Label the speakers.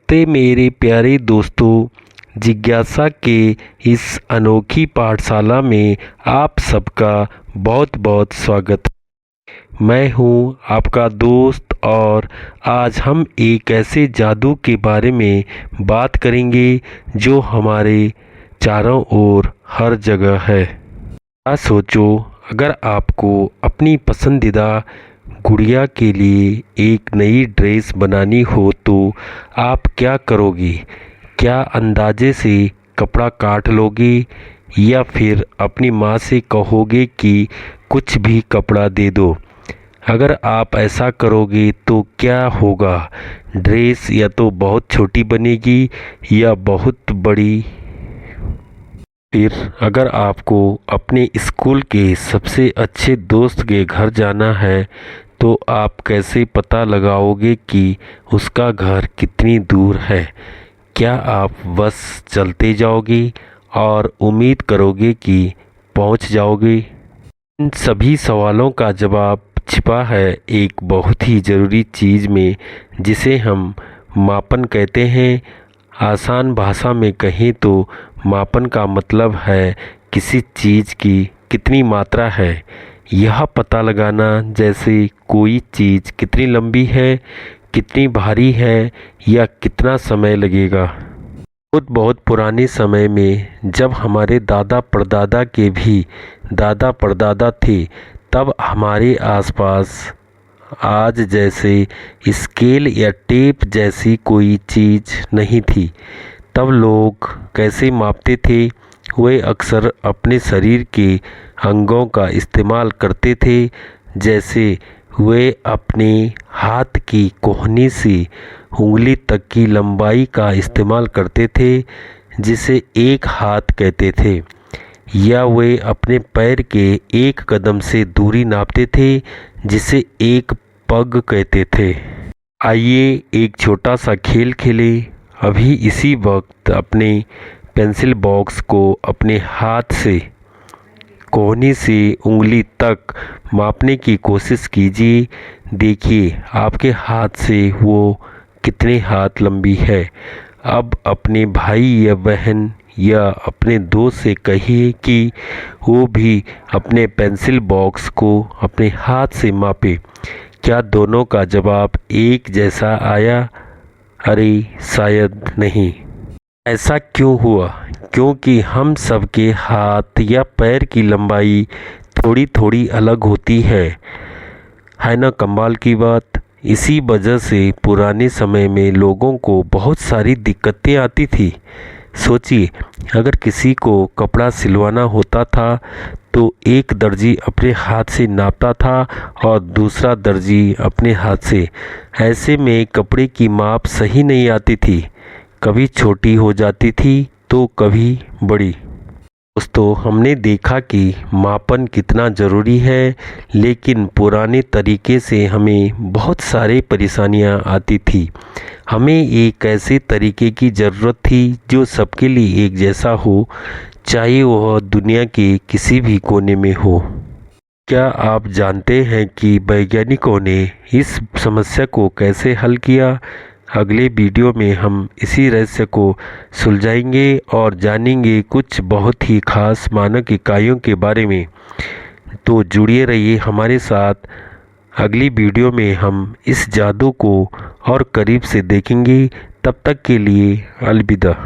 Speaker 1: नमस्ते मेरे प्यारे दोस्तों, जिज्ञासा के इस अनोखी पाठशाला में आप सबका बहुत बहुत स्वागत है। मैं हूं आपका दोस्त और आज हम एक ऐसे जादू के बारे में बात करेंगे जो हमारे चारों ओर हर जगह है। क्या सोचो, अगर आपको अपनी पसंदीदा गुड़िया के लिए एक नई ड्रेस बनानी हो तो आप क्या करोगे? क्या अंदाजे से कपड़ा काट लोगे या फिर अपनी माँ से कहोगे कि कुछ भी कपड़ा दे दो? अगर आप ऐसा करोगे तो क्या होगा? ड्रेस या तो बहुत छोटी बनेगी या बहुत बड़ी। फिर अगर आपको अपने स्कूल के सबसे अच्छे दोस्त के घर जाना है तो आप कैसे पता लगाओगे कि उसका घर कितनी दूर है? क्या आप बस चलते जाओगे और उम्मीद करोगे कि पहुंच जाओगे? इन सभी सवालों का जवाब छिपा है एक बहुत ही ज़रूरी चीज़ में, जिसे हम मापन कहते हैं। आसान भाषा में कहें तो मापन का मतलब है किसी चीज़ की कितनी मात्रा है। यह पता लगाना जैसे कोई चीज़ कितनी लंबी है, कितनी भारी है या कितना समय लगेगा। बहुत पुराने समय में जब हमारे दादा परदादा के भी दादा परदादा थे, तब हमारे आसपास आज जैसे स्केल या टेप जैसी कोई चीज़ नहीं थी। तब लोग कैसे मापते थे? वे अक्सर अपने शरीर के अंगों का इस्तेमाल करते थे। जैसे वे अपने हाथ की कोहनी से उंगली तक की लंबाई का इस्तेमाल करते थे, जिसे एक हाथ कहते थे, या वे अपने पैर के एक कदम से दूरी नापते थे, जिसे एक पग कहते थे। आइए एक छोटा सा खेल खेलें। अभी इसी वक्त अपने पेंसिल बॉक्स को अपने हाथ से कोहनी से उंगली तक मापने की कोशिश कीजिए। देखिए आपके हाथ से वो कितने हाथ लंबी है। अब अपने भाई या बहन या अपने दोस्त से कहिए कि वो भी अपने पेंसिल बॉक्स को अपने हाथ से मापे। क्या दोनों का जवाब एक जैसा आया? अरे शायद नहीं। ऐसा क्यों हुआ? क्योंकि हम सबके हाथ या पैर की लंबाई थोड़ी थोड़ी अलग होती है ना? कमाल की बात। इसी वजह से पुराने समय में लोगों को बहुत सारी दिक्कतें आती थी। सोचिए, अगर किसी को कपड़ा सिलवाना होता था तो एक दर्जी अपने हाथ से नापता था और दूसरा दर्जी अपने हाथ से। ऐसे में कपड़े की माप सही नहीं आती थी, कभी छोटी हो जाती थी तो कभी बड़ी। दोस्तों, हमने देखा कि मापन कितना ज़रूरी है, लेकिन पुराने तरीके से हमें बहुत सारी परेशानियां आती थी। हमें एक ऐसे तरीके की ज़रूरत थी जो सबके लिए एक जैसा हो, चाहे वह दुनिया के किसी भी कोने में हो। क्या आप जानते हैं कि वैज्ञानिकों ने इस समस्या को कैसे हल किया? अगले वीडियो में हम इसी रहस्य को सुलझाएंगे और जानेंगे कुछ बहुत ही खास मानक इकाइयों के बारे में। तो जुड़िए रहिए हमारे साथ। अगली वीडियो में हम इस जादू को और करीब से देखेंगे। तब तक के लिए अलविदा।